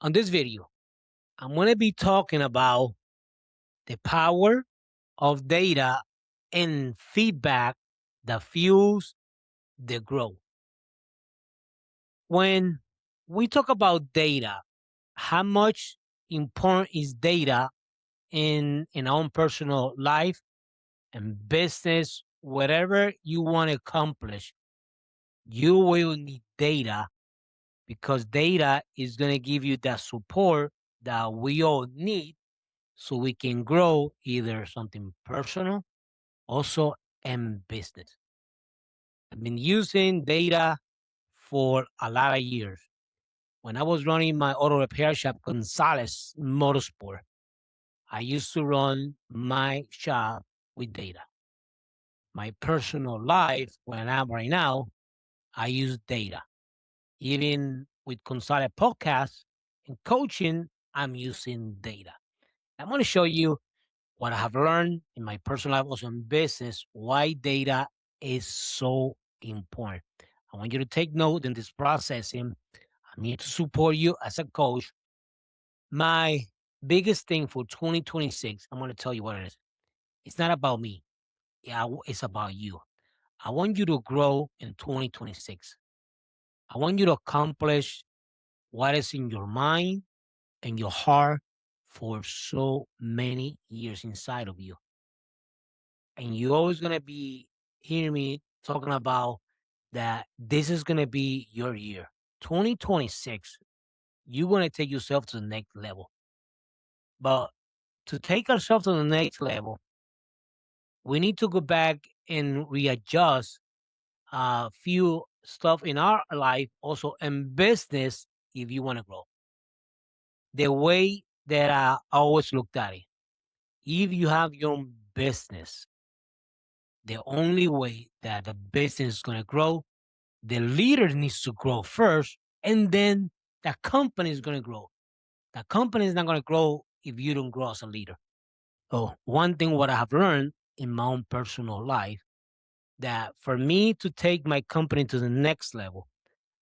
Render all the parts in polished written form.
On this video, I'm going to be talking about the power of data and feedback that fuels the growth. When we talk about data, how much important is data in our own personal life and business, whatever you want to accomplish, you will need data because data is going to give you that support that we all need so we can grow either something personal, also in business. I've been using data for a lot of years. When I was running my auto repair shop, Gonzalez Motorsport, I used to run my shop with data. My personal life, when I'm right now, I use data. Even with Gonzalez podcast and coaching, I'm using data. I'm going to show you what I have learned in my personal life, also in business, why data is so important. I want you to take note in this processing. I'm here to support you as a coach. My biggest thing for 2026, I'm going to tell you what it is. It's not about me. Yeah, it's about you. I want you to grow in 2026. I want you to accomplish what is in your mind and your heart for so many years inside of you. And you're always going to be hearing me talking about that this is going to be your year. 2026, you're going to take yourself to the next level. But to take ourselves to the next level, we need to go back and readjust a few stuff in our life, also in business, if you want to grow. The way that I always looked at it, if you have your own business, the only way that the business is going to grow, the leader needs to grow first, and then the company is going to grow. The company is not going to grow if you don't grow as a leader. So one thing what I have learned in my own personal life, that for me to take my company to the next level,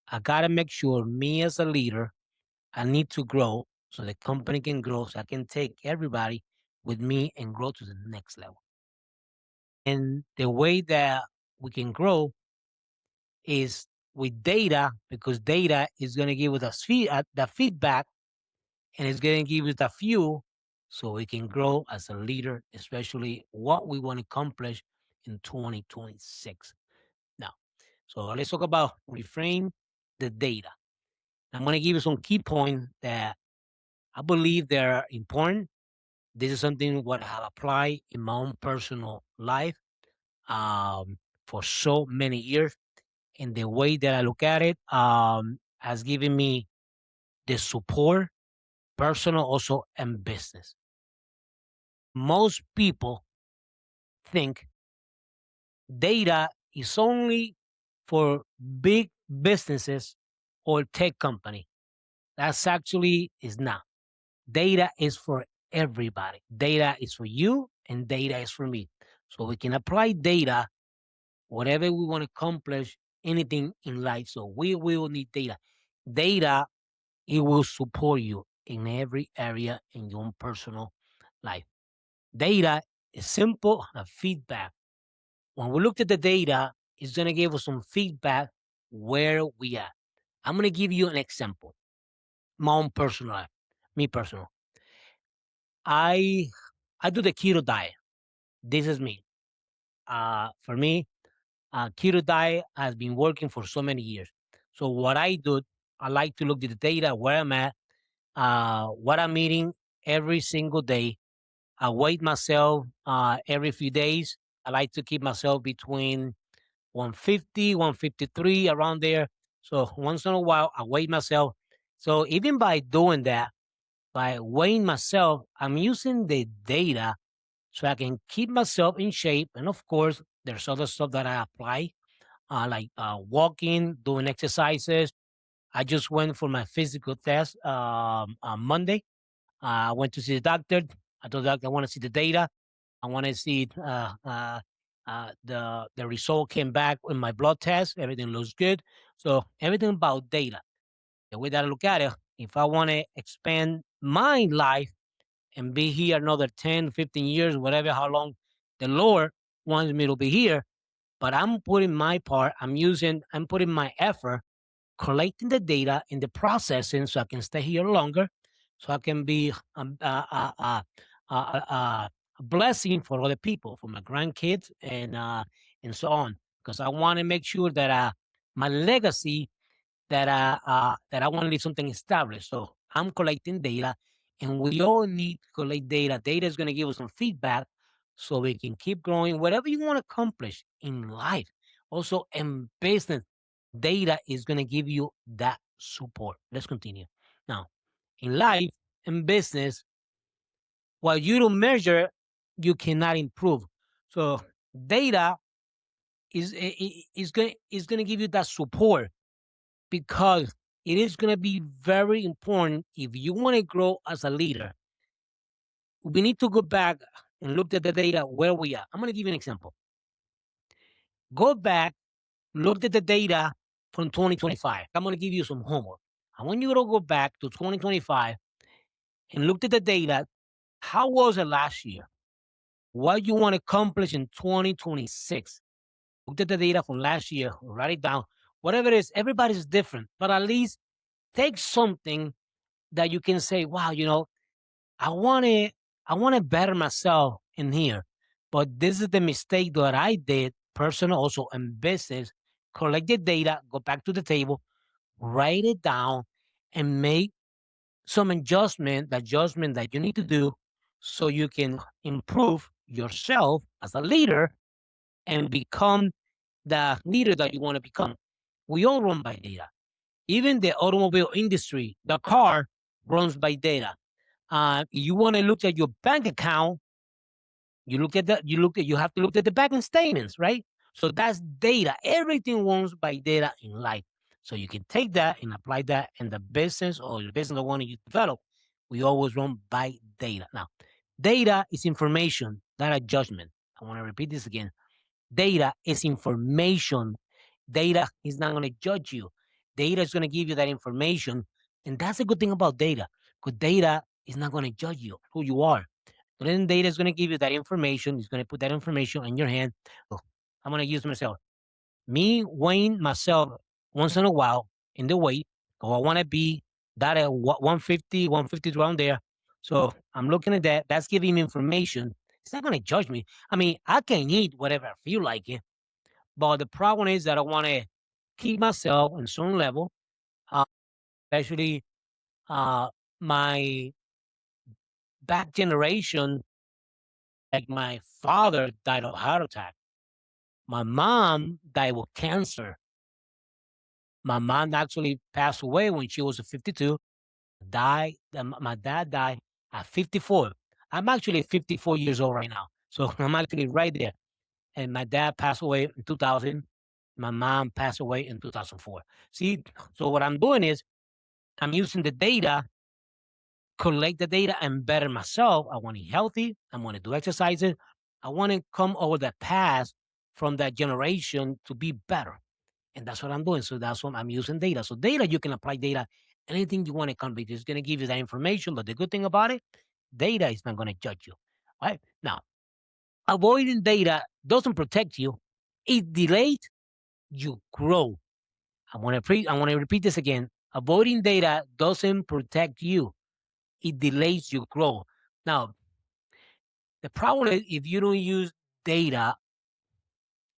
I got to make sure me as a leader, I need to grow so the company can grow, so I can take everybody with me and grow to the next level. And the way that we can grow is with data, because data is going to give us the feedback, and it's going to give us the fuel so we can grow as a leader, especially what we want to accomplish in 2026. Now, so let's talk about reframe the data. I'm going to give you some key points that I believe they're important. This is something what I have applied in my own personal life for so many years. And the way that I look at it has given me the support, personal also, and business. Most people think data is only for big businesses or tech company. That's actually is not. Data is for everybody. Data is for you and data is for me. So we can apply data, whatever we want to accomplish, anything in life. So we will need data. Data, it will support you in every area in your own personal life. Data is simple feedback. When we looked at the data, it's going to give us some feedback where we are. I'm going to give you an example. My own personal life, me personal. I I do the keto diet. This is me. For me, keto diet has been working for so many years. So what I do, I like to look at the data where I'm at, what I'm eating every single day. I weigh myself every few days. I like to keep myself between 150, 153, around there. So once in a while, I weigh myself. So even by doing that, by weighing myself, I'm using the data so I can keep myself in shape. And of course, there's other stuff that I apply, like walking, doing exercises. I just went for my physical test on Monday. I went to see the doctor. I told the doctor I want to see the data. I want to see the result came back in my blood test. Everything looks good. So everything about data. The way that I look at it, if I want to expand my life and be here another 10, 15 years, whatever, how long the Lord wants me to be here. But I'm putting my part, I'm putting my effort collecting the data and the processing so I can stay here longer, so I can be a blessing for other people, for my grandkids and so on. Because I want to make sure that my legacy that I want to leave something established. So I'm collecting data, and we all need to collect data. Data is going to give us some feedback, so we can keep growing. Whatever you want to accomplish in life, also in business, data is going to give you that support. Let's continue. Now, in life and business, while you don't measure, you cannot improve. So data is going to give you that support, because it is going to be very important if you want to grow as a leader. We need to go back and look at the data where we are. I'm going to give you an example. Go back, look at the data from 2025. I'm going to give you some homework. I want you to go back to 2025 and look at the data. How was it last year? What you want to accomplish in 2026? Look at the data from last year, write it down. Whatever it is, everybody's different, but at least take something that you can say, wow, I want to I want to better myself in here. But this is the mistake that I did, personal, also in business. Collect the data, go back to the table, write it down, and make some adjustment that you need to do, so you can improve yourself as a leader and become the leader that you want to become. We all run by data. Even the automobile industry, the car runs by data. You want to look at your bank account, you have to look at the bank statements, right? So that's data. Everything runs by data in life. So you can take that and apply that in the business, or the business that want you develop. We always run by data. Now, data is information, not a judgment. I want to repeat this again. Data is information. Data is not going to judge you. Data is going to give you that information. And that's the good thing about data, because data is not going to judge you, who you are. So then data is going to give you that information. It's going to put that information in your hand. Oh, I'm going to use myself. Me weighing myself once in a while in the weight. Oh, I want to be that at 150, 150 around there. So I'm looking at that. That's giving me information. It's not going to judge me. I mean, I can eat whatever I feel like it, but the problem is that I want to keep myself in certain level, uh, especially uh, my back generation. Like my father died of heart attack. My mom died with cancer. My mom actually passed away when she was 52. My dad died at 54. I'm actually 54 years old right now. So I'm actually right there. And my dad passed away in 2000. My mom passed away in 2004. See, so what I'm doing is I'm using the data, collect the data, and better myself. I want to eat healthy. I want to do exercises. I want to come over the past from that generation to be better. And that's what I'm doing. So that's what I'm using data. So data, you can apply data. Anything you want to complete is going to give you that information. But the good thing about it, data is not going to judge you. All right. Now, avoiding data doesn't protect you. It delays you grow. I want to repeat this again. Avoiding data doesn't protect you. It delays your growth. Now, the problem is if you don't use data,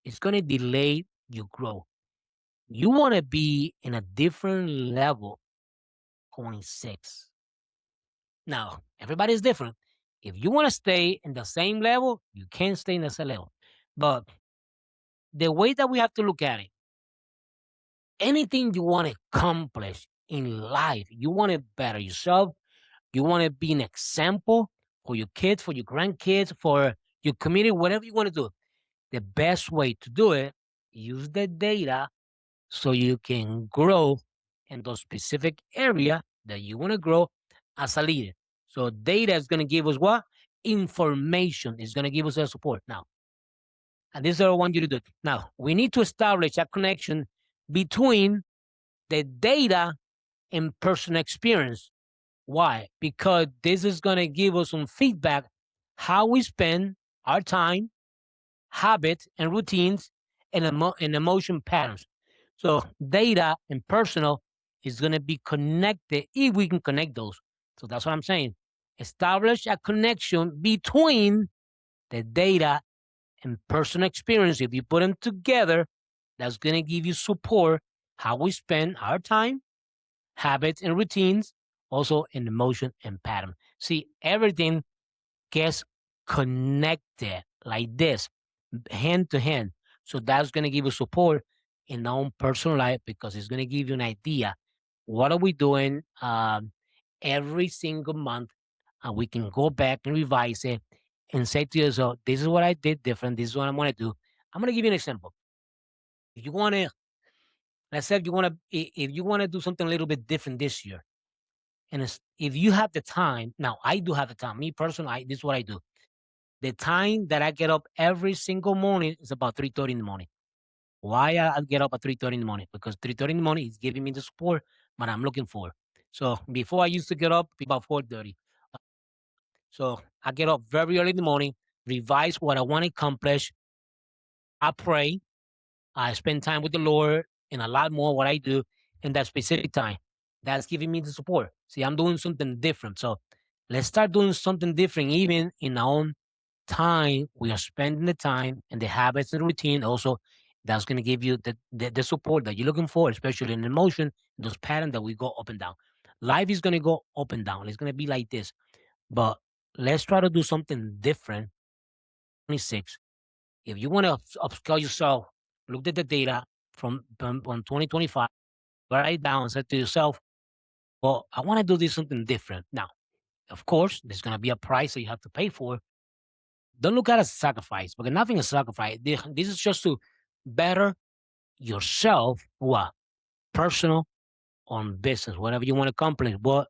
it's going to delay your growth. You want to be in a different level, 26. Now, everybody's different. If you want to stay in the same level, you can stay in the same level. But the way that we have to look at it, anything you want to accomplish in life, you want to better yourself, you want to be an example for your kids, for your grandkids, for your community, whatever you want to do. The best way to do it, use the data so you can grow in those specific area that you want to grow as a leader. So data is going to give us what? Information is going to give us a support. Now, and this is what I want you to do. Now, we need to establish a connection between the data and personal experience. Why? Because this is going to give us some feedback how we spend our time, habits, and routines, and emotion patterns. So data and personal is going to be connected if we can connect those. So that's what I'm saying. Establish a connection between the data and personal experience. If you put them together, that's going to give you support how we spend our time, habits, and routines, also in emotion and pattern. See, everything gets connected like this, hand to hand. So that's going to give you support in our own personal life because it's going to give you an idea. What are we doing every single month? And we can go back and revise it and say to yourself, this is what I did different. This is what I'm going to do. I'm going to give you an example. If you want to, let's say if you want to do something a little bit different this year, and if you have the time, now I do have the time. Me personally, this is what I do. The time that I get up every single morning is about 3:30 in the morning. Why I get up at 3:30 in the morning? Because 3:30 in the morning is giving me the support that I'm looking for. So before I used to get up about 4:30. So I get up very early in the morning, revise what I want to accomplish. I pray. I spend time with the Lord and a lot more what I do in that specific time. That's giving me the support. See, I'm doing something different. So let's start doing something different, even in our own time. We are spending the time and the habits and routine. Also, that's going to give you the support that you're looking for, especially in emotion, those patterns that we go up and down. Life is going to go up and down. It's going to be like this. But let's try to do something different. 26. If you want to upscale yourself, look at the data from 2025, write it down and say to yourself, well, I want to do this something different. Now, of course, there's going to be a price that you have to pay for. Don't look at it as a sacrifice because nothing is sacrifice. This is just to better yourself, what? Personal on business, whatever you want to accomplish. But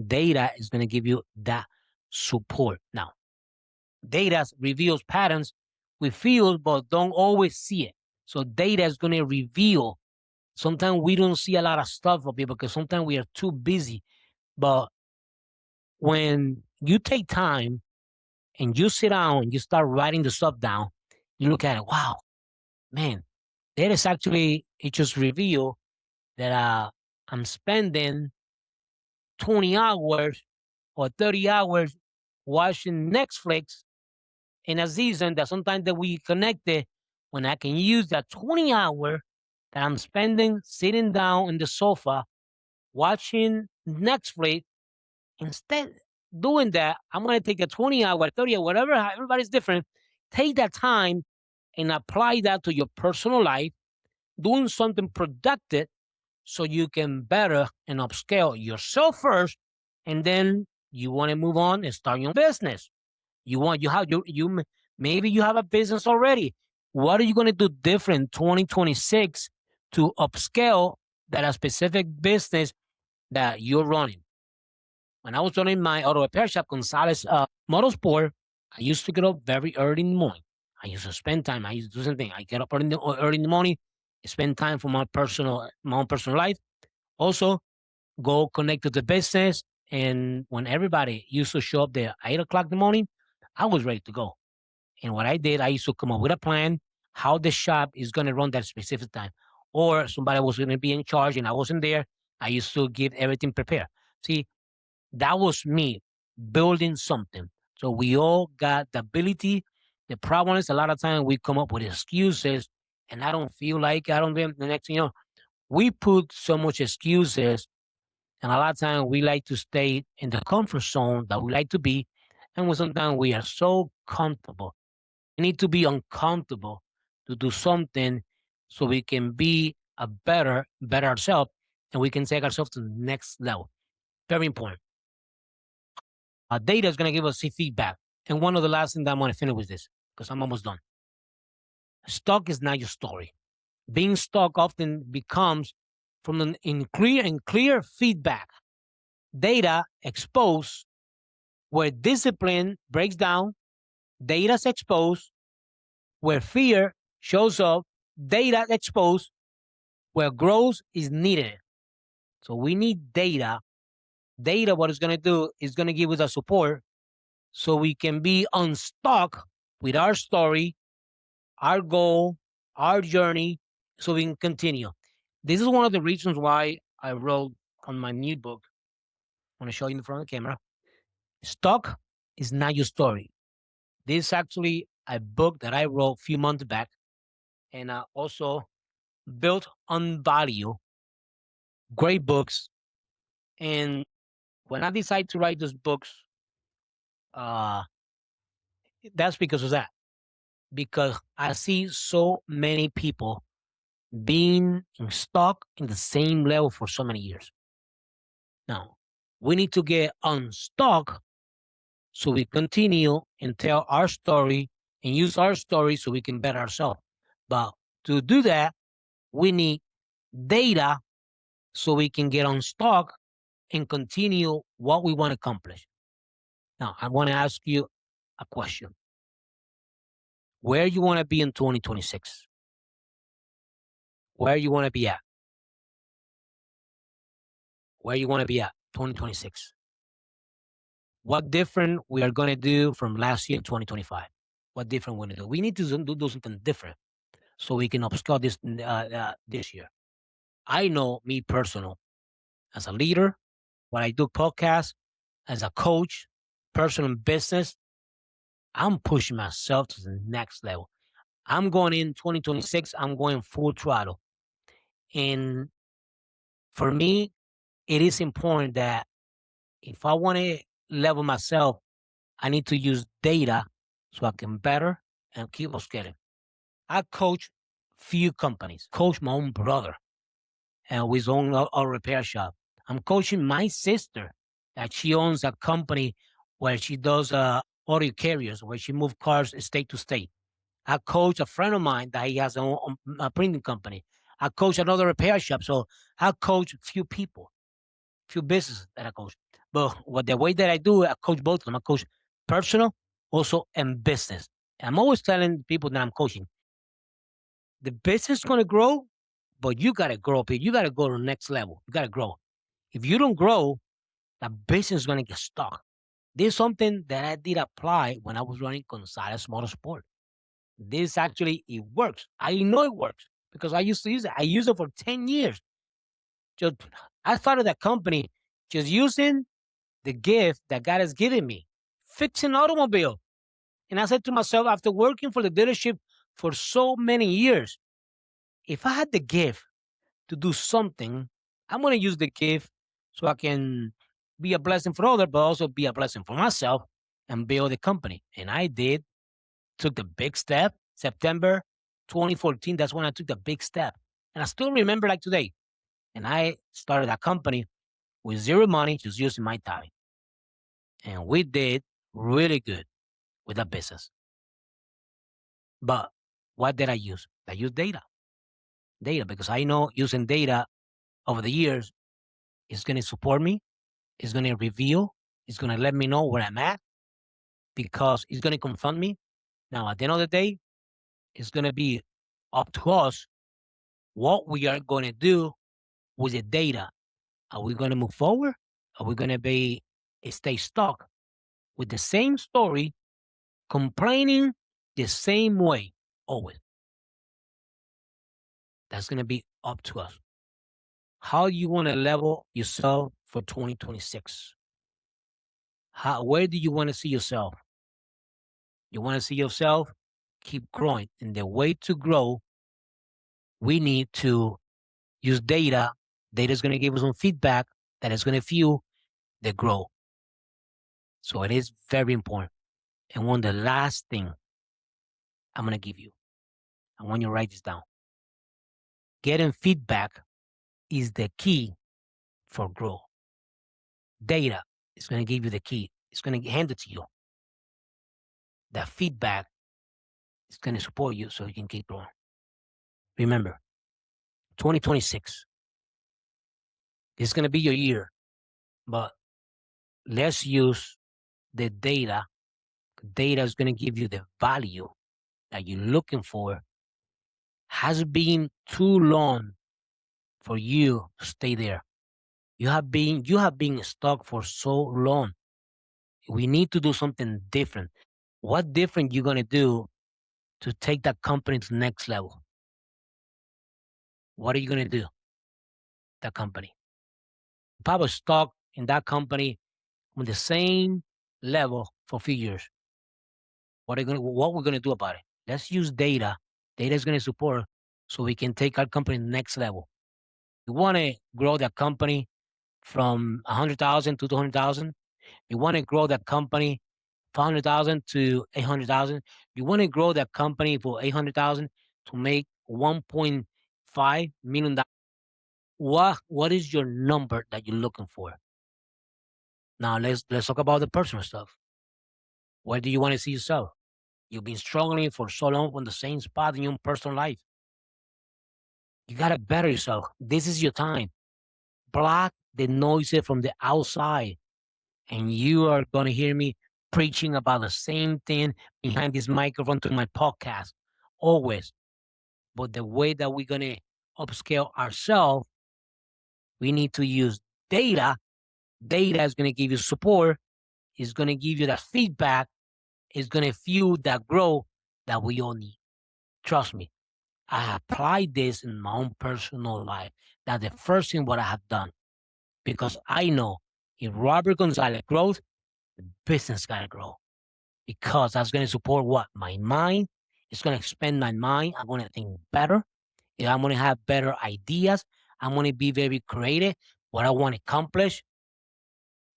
data is going to give you that support. Now, data reveals patterns we feel but don't always see it. So data is going to reveal. Sometimes we don't see a lot of stuff of people because sometimes we are too busy. But when you take time and you sit down and you start writing the stuff down, you look at it, wow, man, that is actually, it just reveal that I'm spending 20 hours or 30 hours watching Netflix in a season that sometimes that we connected when I can use that 20 hour that I'm spending sitting down in the sofa watching Netflix. Instead doing that, I'm going to take a 20 hour, 30 hour, whatever, everybody's different. Take that time and apply that to your personal life, doing something productive so you can better and upscale yourself first. And then you want to move on and start your business. Maybe you have a business already. What are you going to do different 2026 to upscale that a specific business that you're running? When I was running my auto repair shop, Gonzalez Motorsport, I used to get up very early in the morning. I used to spend time. I used to do something. I get up early in the morning, spend time for my own personal life. Also, go connect to the business. And when everybody used to show up there at 8 o'clock in the morning, I was ready to go. And what I did, I used to come up with a plan how the shop is going to run that specific time. Or somebody was going to be in charge and I wasn't there. I used to give everything prepared. See, that was me building something. So we all got the ability. The problem is a lot of times we come up with excuses and I don't feel like I don't do the next thing you know. We put so much excuses and a lot of times we like to stay in the comfort zone that we like to be. And sometimes we are so comfortable. We need to be uncomfortable to do something so we can be a better ourselves and we can take ourselves to the next level. Very important. Data is going to give us feedback. And one of the last things that I want to finish with this, because I'm almost done. Stuck is not your story. Being stuck often becomes from an in clear feedback. Data exposed where discipline breaks down. Data is exposed where fear shows up. Data exposed where growth is needed. So we need data. Data, what it's going to do is going to give us a support so we can be unstuck with our story, our goal, our journey, so we can continue. This is one of the reasons why I wrote on my new book. I want to show you in front of the camera. Stuck is not your story. This is actually a book that I wrote a few months back, and I also built on value, great books. And when I decided to write those books, uh, that's because of that. Because I see so many people being stuck in the same level for so many years. Now, we need to get unstuck so we continue and tell our story and use our story so we can better ourselves. But to do that, we need data so we can get unstuck and continue what we want to accomplish. Now, I want to ask you a question. Where you want to be in 2026? Where you want to be at? Where you want to be at 2026? What different we are going to do from last year 2025? What different we're going to do? We need to do something different so we can upscale this year. I know me personal as a leader, when I do podcasts, as a coach, personal business, I'm pushing myself to the next level. I'm going in 2026, I'm going full throttle. And for me, it is important that if I want to level myself, I need to use data so I can better and keep upscaling. I coach few companies, coach my own brother and with his own auto repair shop. I'm coaching my sister that she owns a company where she does auto carriers, where she moves cars state to state. I coach a friend of mine that he has a printing company. I coach another repair shop. So I coach a few people, few businesses that I coach. But what the way that I do it, I coach both of them. I coach personal, also, and business. And I'm always telling people that I'm coaching, the business is going to grow, but you got to grow up here. You got to go to the next level. You got to grow. If you don't grow, the business is going to get stuck. There's something that I did apply when I was running Gonzalez Motorsport. This actually, it works. I know it works because I used to use it. I used it for 10 years. Just I started that company just using the gift that God has given me, fixing automobile. And I said to myself, after working for the dealership for so many years, if I had the gift to do something, I'm going to use the gift so I can be a blessing for others, but also be a blessing for myself and build the company. And I did, took the big step. September 2014, that's when I took the big step. And I still remember like today. And I started a company with zero money, just using my time. And we did really good with that business. But what did I use? I used data. Data, because I know using data over the years is going to support me, it's going to reveal, it's going to let me know where I'm at, because it's going to confront me. Now, at the end of the day, it's going to be up to us what we are going to do with the data. Are we going to move forward? Are we going to be stay stuck with the same story, complaining the same way always? That's going to be up to us. How you want to level yourself for 2026? Where do you want to see yourself? You want to see yourself keep growing. And the way to grow, we need to use data. Data is going to give us some feedback that is going to fuel the growth. So it is very important. And one of the last thing I'm going to give you, I want you to write this down. Getting feedback is the key for growth. Data is going to give you the key. It's going to hand it to you. That feedback is going to support you so you can keep growing. Remember, 2026 is going to be your year, but let's use the data. Data is going to give you the value that you're looking for. Has been too long for you to stay there. You have been stuck for so long. We need to do something different. What different you gonna do to take that company to the next level? What are you gonna do? That company. If I was stuck in that company on the same level for a few years, what we're gonna do about it? Let's use data. Data is gonna support so we can take our company to the next level. We wanna grow that company from 100,000 to 200,000. You want to grow that company 500,000 to 800,000. You want to grow that company for 800,000 to make 1.5 million dollars. What is your number that you're looking for? Now let's talk about the personal stuff. Where do you want to see yourself? You've been struggling for so long on the same spot in your personal life. You gotta better yourself. This is your time. Block the noise from the outside, and you are going to hear me preaching about the same thing behind this microphone to my podcast always. But the way that we're going to upscale ourselves, we need to use data. Data is going to give you support, is going to give you that feedback, is going to fuel that growth that we all need. Trust me, I applied this in my own personal life. That's the first thing what I have done because I know if Robert Gonzalez grows, the business got to grow. Because that's going to support what? My mind. It's going to expand my mind. I'm going to think better. I'm going to have better ideas. I'm going to be very creative. What I want to accomplish,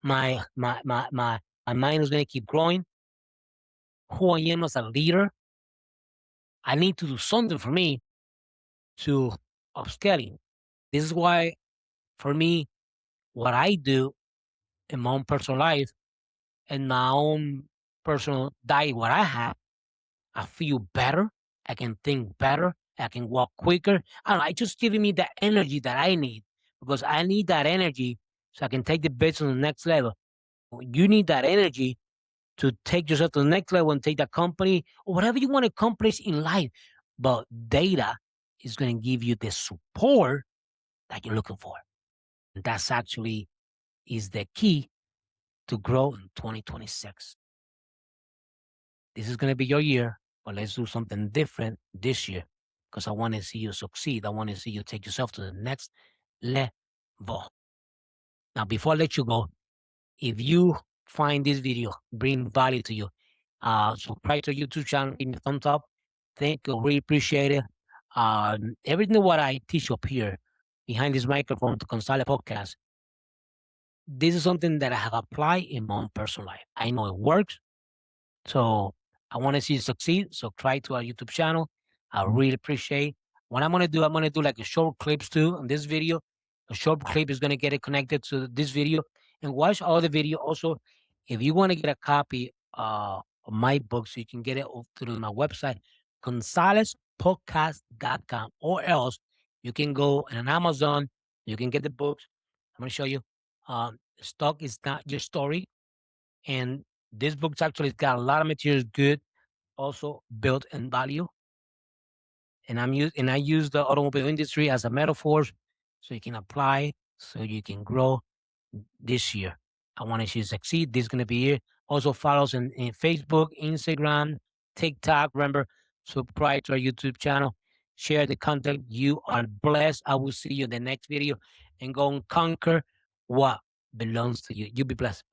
my mind is going to keep growing. Who I am as a leader, I need to do something for me to upscaling. This is why, for me, what I do in my own personal life and my own personal diet, what I have, I feel better. I can think better. I can walk quicker. I don't know. It's just giving me the energy that I need because I need that energy so I can take the business to the next level. You need that energy to take yourself to the next level and take that company or whatever you want to accomplish in life. But data is going to give you the support that you're looking for. And that's actually is the key to grow in 2026. This is going to be your year, but let's do something different this year because I want to see you succeed. I want to see you take yourself to the next level. Now, before I let you go, if you find this video bring value to you, subscribe to YouTube channel, give me a thumbs up. Thank you, really appreciate it. Everything what I teach up here behind this microphone to Gonzalez podcast, this is something that I have applied in my own personal life. I know it works. So I want to see you succeed. So try to our YouTube channel. I really appreciate what I'm gonna do. I'm gonna do like a short clips too on this video. A short clip is gonna get it connected to this video and watch all the video. Also, if you want to get a copy of my books, you can get it through my website, gonzalezpodcast.com, or else you can go on Amazon. You can get the books. I'm gonna show you. Stock is not your story, and this book's actually got a lot of materials good, also built in value. And I use the automobile industry as a metaphor so you can apply, so you can grow this year. I want to see you succeed. This is gonna be it. Also follow us in Facebook, Instagram, TikTok. Remember, subscribe to our YouTube channel. Share the content. You are blessed. I will see you in the next video and go and conquer what belongs to you. You be blessed.